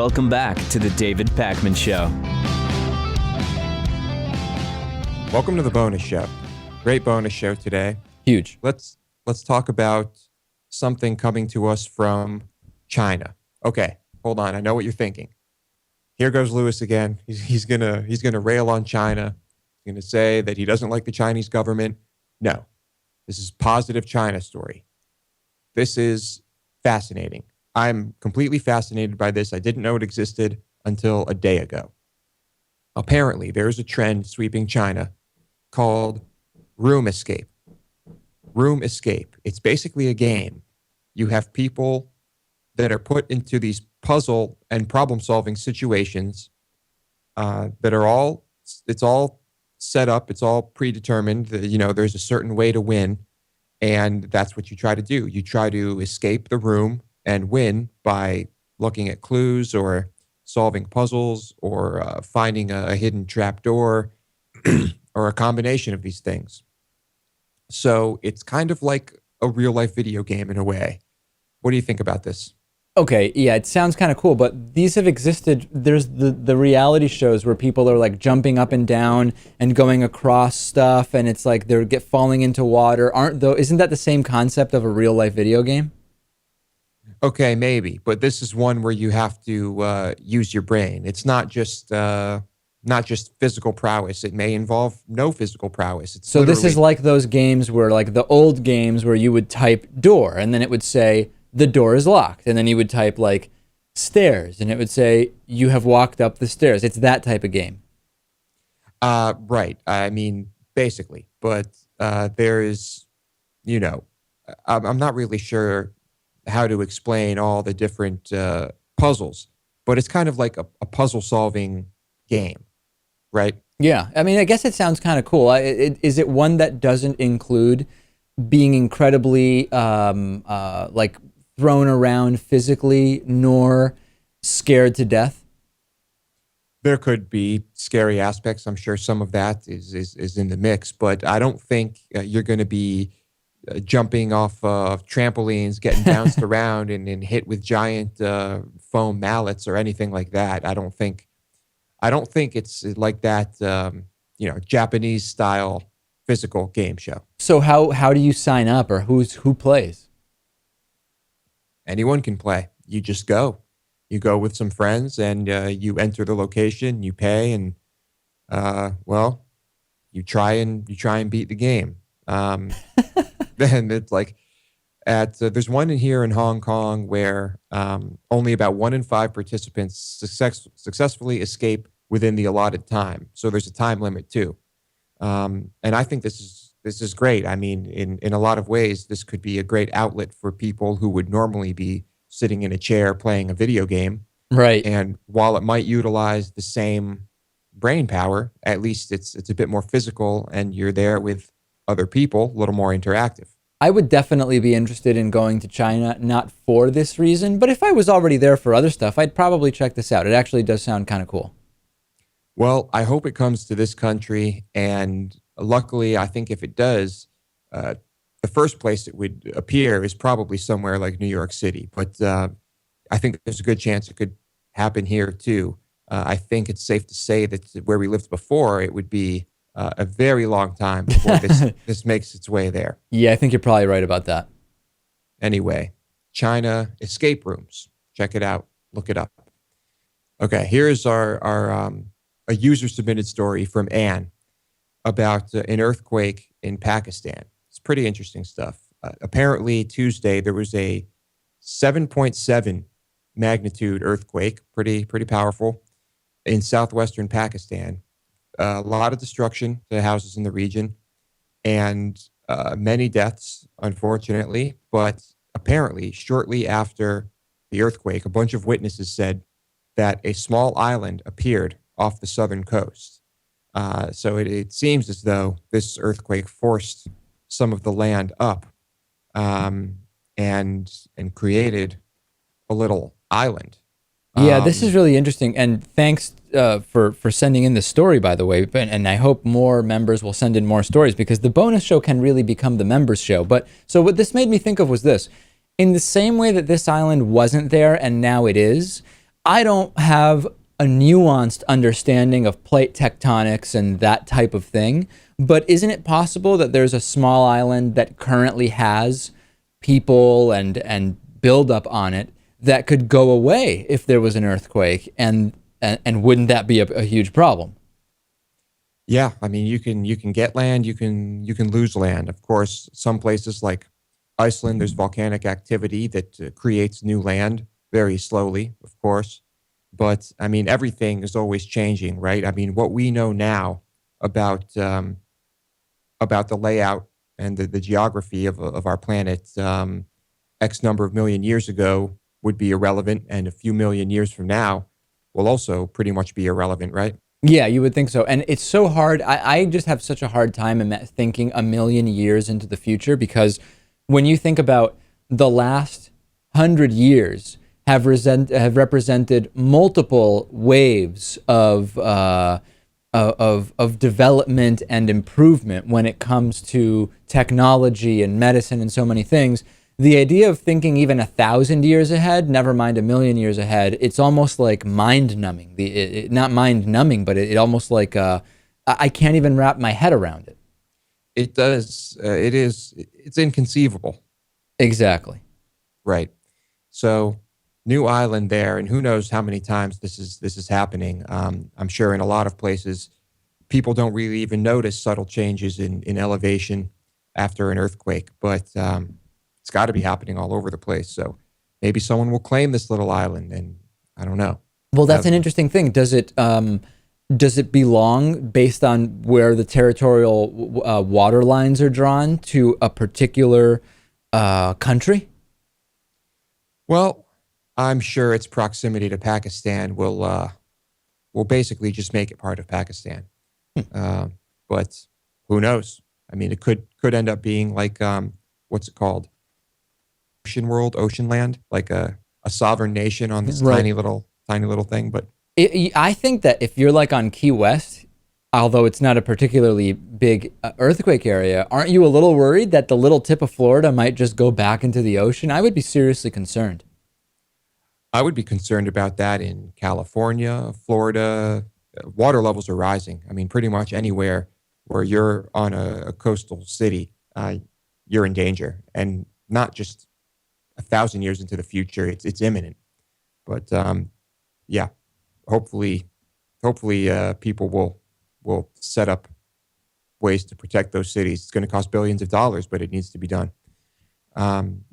Welcome back to the David Pakman Show. Welcome to the bonus show. Great bonus show today. Huge. Let's talk about something coming to us from China. Okay, hold on. I know what you're thinking. Here goes Lewis again. He's gonna rail on China. He's gonna say that he doesn't like the Chinese government. No, this is positive China story. This is fascinating. I'm completely fascinated by this. I didn't know it existed until a day ago. Apparently, there's a trend sweeping China called room escape. Room escape. It's basically a game. You have people that are put into these puzzle and problem-solving situations that are all, it's all set up, it's all predetermined. You know, there's a certain way to win, and that's what you try to do. You try to escape the room and win by looking at clues or solving puzzles or finding a hidden trap door or a combination of these things. So it's kind of like a real life video game in a way. What do you think about this? Okay, yeah, it sounds kind of cool, but these have existed. There's the reality shows where people are like jumping up and down and going across stuff, and it's like they're falling into water. Isn't that the same concept of a real life video game? Okay, maybe, but this is one where you have to use your brain. It's not just physical prowess. It may involve no physical prowess. So this is like those games where, like the old games where you would type door and then it would say the door is locked, and then you would type like stairs and it would say you have walked up the stairs. It's that type of game. Right. I mean, basically, but there is, you know, I'm not really sure how to explain all the different puzzles, but it's kind of like a puzzle solving game, right? Yeah, I mean, I guess it sounds kind of cool. Is it one that doesn't include being incredibly like thrown around physically, nor scared to death? There could be scary aspects. I'm sure some of that is in the mix, but I don't think you're going to be jumping off of trampolines, getting bounced around and hit with giant foam mallets or anything like that. I don't think it's like that, Japanese style physical game show. So how do you sign up, or who plays? Anyone can play. You just go. You go with some friends and you enter the location, you pay, and you try and beat the game. Then it's like there's one in here in Hong Kong where only about 1 in 5 participants successfully escape within the allotted time. So there's a time limit too. And I think this is great. I mean, in a lot of ways, this could be a great outlet for people who would normally be sitting in a chair playing a video game. Right. And while it might utilize the same brain power, at least it's a bit more physical, and you're there with other people, a little more interactive. I would definitely be interested in going to China, not for this reason, but if I was already there for other stuff, I'd probably check this out. It actually does sound kind of cool. Well, I hope it comes to this country, and luckily, I think if it does, the first place it would appear is probably somewhere like New York City. But I think there's a good chance it could happen here too. I think it's safe to say that where we lived before, it would be a very long time before this makes its way there. Yeah, I think you're probably right about that. Anyway, China escape rooms. Check it out. Look it up. Okay, here's our a user submitted story from Anne about an earthquake in Pakistan. It's pretty interesting stuff. Apparently, Tuesday there was a 7.7 magnitude earthquake, pretty powerful, in southwestern Pakistan. A lot of destruction to houses in the region, and many deaths, unfortunately. But apparently, shortly after the earthquake, a bunch of witnesses said that a small island appeared off the southern coast. So it seems as though this earthquake forced some of the land up and created a little island. Yeah, this is really interesting, and thanks for sending in this story, by the way. And I hope more members will send in more stories, because the bonus show can really become the members show. But so what this made me think of was this: in the same way that this island wasn't there and now it is, I don't have a nuanced understanding of plate tectonics and that type of thing, but isn't it possible that there's a small island that currently has people and buildup on it that could go away if there was an earthquake, and wouldn't that be a huge problem? Yeah, I mean, you can get land, you can lose land. Of course, some places like Iceland, there's volcanic activity that creates new land very slowly, of course. But I mean, everything is always changing, right? I mean, what we know now about about the layout and the geography of our planet X number of million years ago would be irrelevant, and a few million years from now will also pretty much be irrelevant, right? Yeah, you would think so. And it's so hard. I just have such a hard time thinking a million years into the future, because when you think about the last 100 years have represented multiple waves of development and improvement when it comes to technology and medicine and so many things. The idea of thinking even 1,000 years ahead, never mind a million years ahead, it's almost like mind numbing. Not mind numbing, but it almost like I can't even wrap my head around it. It does. It's inconceivable, Exactly. right? So, new island there, and who knows how many times this is happening. I'm sure in a lot of places, people don't really even notice subtle changes in elevation after an earthquake, but it's got to be happening all over the place. So maybe someone will claim this little island, and I don't know. Well, that's an Have- interesting thing. Does it belong based on where the territorial water lines are drawn to a particular country? Well, I'm sure its proximity to Pakistan will basically just make it part of Pakistan. Uh, but who knows? I mean, it could end up being like what's it called? Ocean land, like a sovereign nation on this Right. tiny little thing. But I think that if you're like on Key West, although it's not a particularly big earthquake area, aren't you a little worried that the little tip of Florida might just go back into the ocean? I would be seriously concerned. I would be concerned about that in California, Florida. Water levels are rising. I mean, pretty much anywhere where you're on a coastal city, you're in danger, and not just 1,000 years into the future. It's imminent. But yeah, hopefully, hopefully, people will set up ways to protect those cities. It's going to cost billions of dollars, but it needs to be done.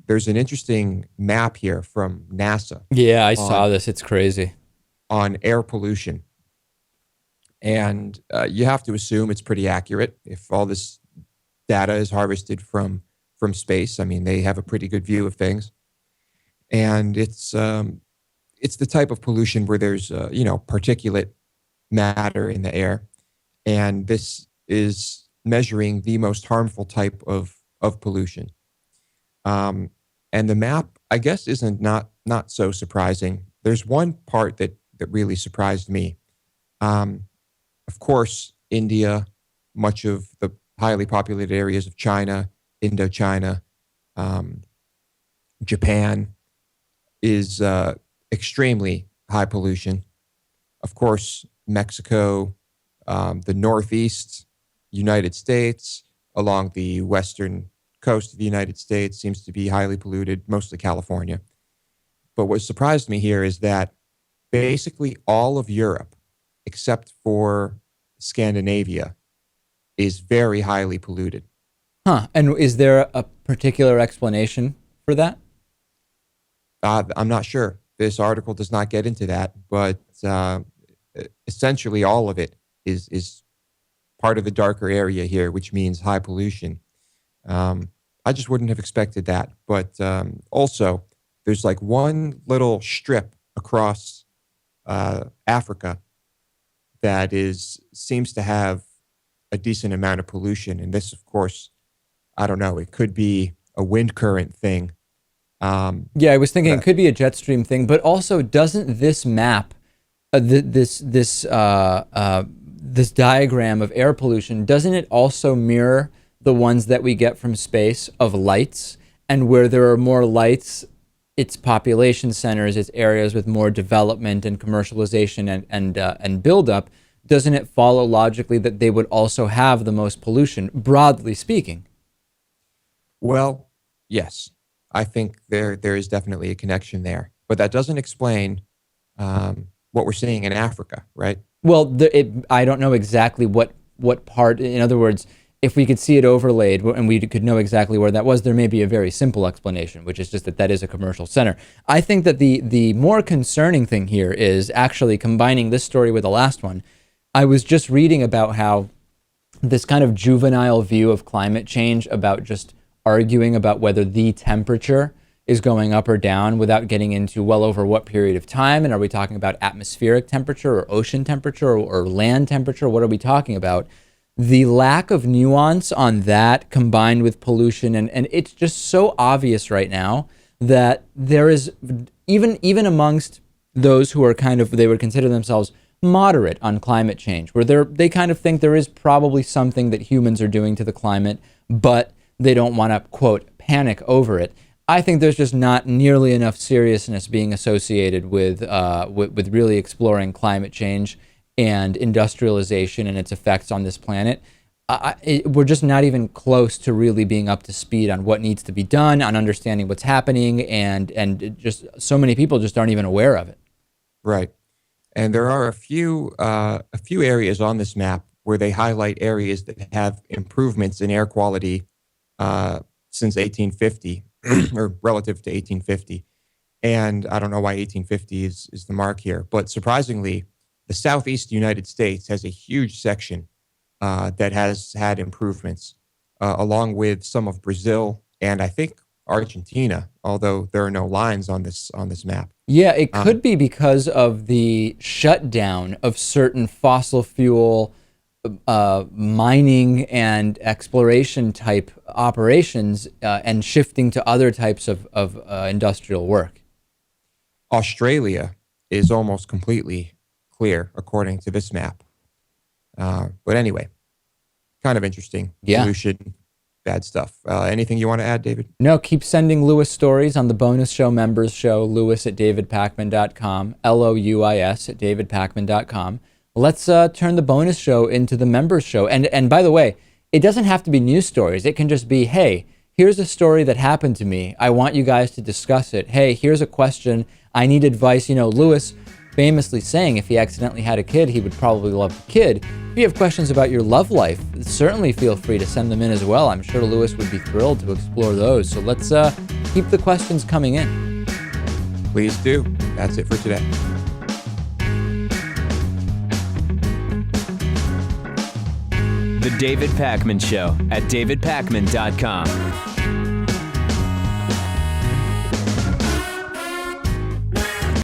There's an interesting map here from NASA Yeah, I saw on this. It's crazy. on air pollution, and you have to assume it's pretty accurate if all this data is harvested from space. I mean, they have a pretty good view of things, and it's the type of pollution where there's particulate matter in the air, and this is measuring the most harmful type of pollution. Um, and the map, I guess, isn't not so surprising. There's one part that really surprised me. Um, of course, India, much of the highly populated areas of China, Indochina, um, Japan is extremely high pollution. Of course, Mexico, the Northeast, United States, along the western coast of the United States seems to be highly polluted, mostly California. But what surprised me here is that basically all of Europe, except for Scandinavia, is very highly polluted. Huh. And is there a particular explanation for that? I'm not sure. This article does not get into that, but essentially all of it is part of the darker area here, which means high pollution. I just wouldn't have expected that. But also, there's like one little strip across Africa that seems to have a decent amount of pollution, and this, of course, I don't know. It could be a wind current thing. Yeah, I was thinking it But could be a jet stream thing, but also doesn't this map, this diagram of air pollution, doesn't it also mirror the ones that we get from space of lights? And where there are more lights its population centers, its areas with more development and commercialization and buildup, doesn't it follow logically that they would also have the most pollution, broadly speaking? Well, yes, I think there is definitely a connection there, but that doesn't explain what we're seeing in Africa, right? Well, I don't know exactly what part. In other words, if we could see it overlaid and we could know exactly where that was, there may be a very simple explanation, which is just that is a commercial center. I think that the more concerning thing here is actually combining this story with the last one. I was just reading about how this kind of juvenile view of climate change, about just arguing about whether the temperature is going up or down without getting into well over what period of time, and are we talking about atmospheric temperature or ocean temperature or land temperature? What are we talking about? The lack of nuance on that, combined with pollution, and it's just so obvious right now that there is, even amongst those who are they would consider themselves moderate on climate change, where they kind of think there is probably something that humans are doing to the climate, but they don't want to, quote, panic over it. I think there's just not nearly enough seriousness being associated with really exploring climate change and industrialization and its effects on this planet. We're just not even close to really being up to speed on what needs to be done, on understanding what's happening, and just so many people just aren't even aware of it. Right. And there are a few areas on this map where they highlight areas that have improvements in air quality since 1850 or relative to 1850. And I don't know why 1850 is the mark here, but surprisingly, the Southeast United States has a huge section that has had improvements, along with some of Brazil and I think Argentina, although there are no lines on this map. Yeah, it could be because of the shutdown of certain fossil fuel mining and exploration type operations and shifting to other types of industrial work. Australia is almost completely clear according to this map. But anyway, kind of interesting. Yeah. Pollution, bad stuff. Anything you want to add, David? No, keep sending Lewis stories on the bonus show members show, Lewis@davidpakman.com, LOUIS@davidpakman.com. Let's turn the bonus show into the members show. And by the way, it doesn't have to be news stories. It can just be, hey, here's a story that happened to me. I want you guys to discuss it. Hey, here's a question. I need advice. Lewis famously saying if he accidentally had a kid, he would probably love the kid. If you have questions about your love life, certainly feel free to send them in as well. I'm sure Lewis would be thrilled to explore those. So let's keep the questions coming in. Please do. That's it for today. The David Pakman Show at davidpakman.com.